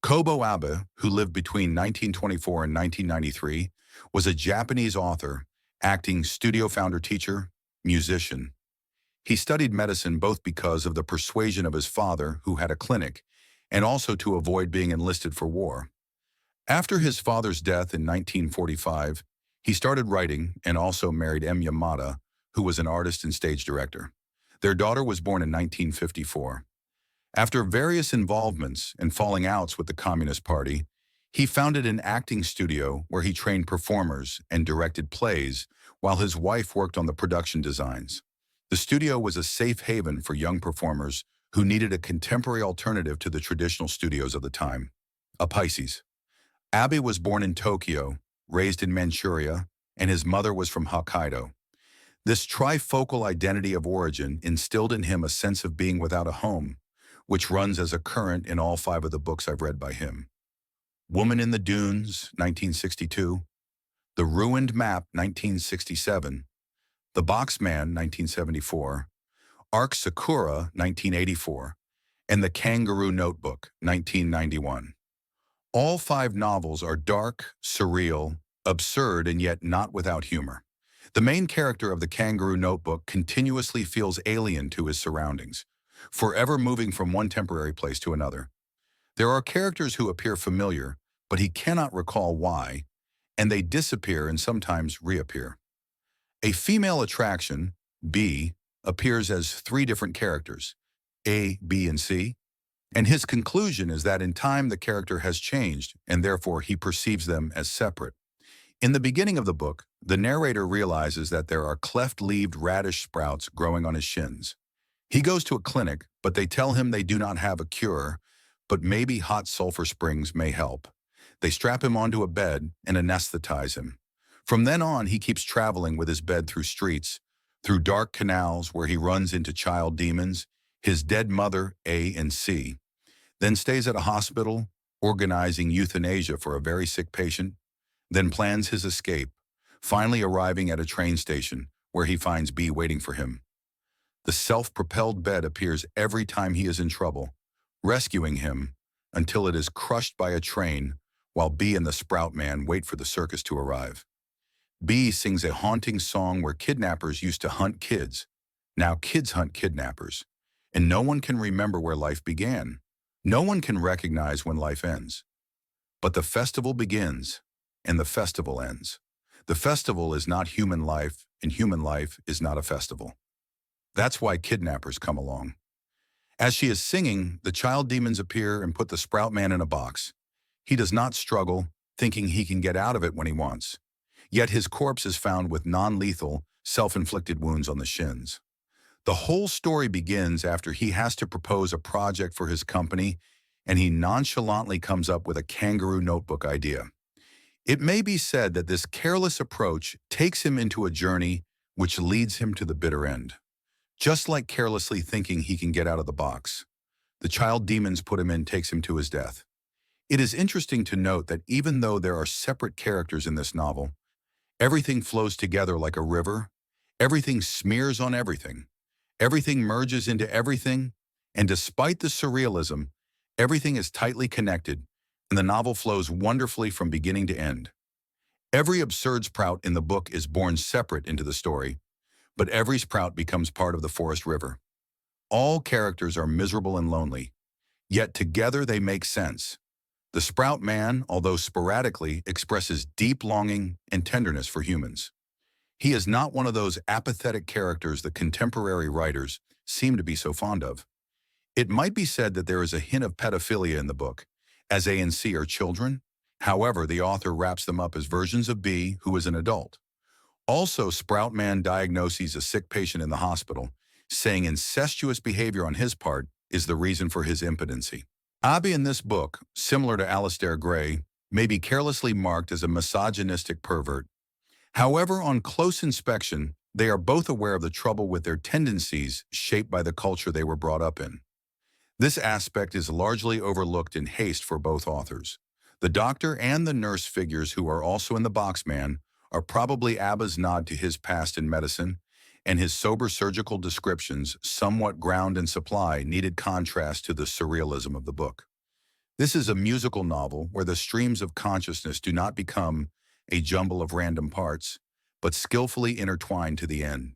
Kobo Abe, who lived between 1924 and 1993, was a Japanese author, acting studio founder teacher, musician. He studied medicine both because of the persuasion of his father, who had a clinic, and also to avoid being enlisted for war. After his father's death in 1945, he started writing and also married M. Yamada, who was an artist and stage director. Their daughter was born in 1954. After various involvements and falling outs with the Communist Party, he founded an acting studio where he trained performers and directed plays while his wife worked on the production designs. The studio was a safe haven for young performers who needed a contemporary alternative to the traditional studios of the time. A Pisces. Abe was born in Tokyo, raised in Manchuria, and his mother was from Hokkaido. This trifocal identity of origin instilled in him a sense of being without a home, which runs as a current in all 5 of the books I've read by him. Woman in the Dunes, 1962, The Ruined Map, 1967, The Boxman, 1974, Arc Sakura, 1984, and The Kangaroo Notebook, 1991. All 5 novels are dark, surreal, absurd, and yet not without humor. The main character of The Kangaroo Notebook continuously feels alien to his surroundings, forever moving from one temporary place to another. There are characters who appear familiar, but he cannot recall why, and they disappear and sometimes reappear. A female attraction, B, appears as 3 different characters, A, B, and C, and his conclusion is that in time the character has changed, and therefore he perceives them as separate. In the beginning of the book, the narrator realizes that there are cleft-leaved radish sprouts growing on his shins. He goes to a clinic, but they tell him they do not have a cure, but maybe hot sulfur springs may help. They strap him onto a bed and anesthetize him. From then on, he keeps traveling with his bed through streets, through dark canals where he runs into child demons, his dead mother, A and C, then stays at a hospital, organizing euthanasia for a very sick patient, then plans his escape, finally arriving at a train station where he finds B waiting for him. The self-propelled bed appears every time he is in trouble, rescuing him until it is crushed by a train while B and the Sprout Man wait for the circus to arrive. B sings a haunting song where kidnappers used to hunt kids. Now kids hunt kidnappers, and no one can remember where life began. No one can recognize when life ends. But the festival begins, and the festival ends. The festival is not human life, and human life is not a festival. That's why kidnappers come along. As she is singing, the child demons appear and put the Sprout Man in a box. He does not struggle, thinking he can get out of it when he wants. Yet his corpse is found with non-lethal, self-inflicted wounds on the shins. The whole story begins after he has to propose a project for his company, and he nonchalantly comes up with a kangaroo notebook idea. It may be said that this careless approach takes him into a journey which leads him to the bitter end. Just like carelessly thinking he can get out of the box, the child demons put him in takes him to his death. It is interesting to note that even though there are separate characters in this novel, everything flows together like a river, everything smears on everything, everything merges into everything, and despite the surrealism, everything is tightly connected, and the novel flows wonderfully from beginning to end. Every absurd sprout in the book is born separate into the story, but every sprout becomes part of the forest river. All characters are miserable and lonely, yet together they make sense. The Sprout Man, although sporadically, expresses deep longing and tenderness for humans. He is not one of those apathetic characters that contemporary writers seem to be so fond of. It might be said that there is a hint of pedophilia in the book, as A and C are children. However, the author wraps them up as versions of B, who is an adult. Also, Sprout Man diagnoses a sick patient in the hospital, saying incestuous behavior on his part is the reason for his impotency. Abe in this book, similar to Aleister Gray, may be carelessly marked as a misogynistic pervert. However, on close inspection, they are both aware of the trouble with their tendencies shaped by the culture they were brought up in. This aspect is largely overlooked in haste for both authors. The doctor and the nurse figures who are also in The Boxman are probably Abe's nod to his past in medicine, and his sober surgical descriptions, somewhat ground and supply, needed contrast to the surrealism of the book. This is a musical novel where the streams of consciousness do not become a jumble of random parts, but skillfully intertwine to the end.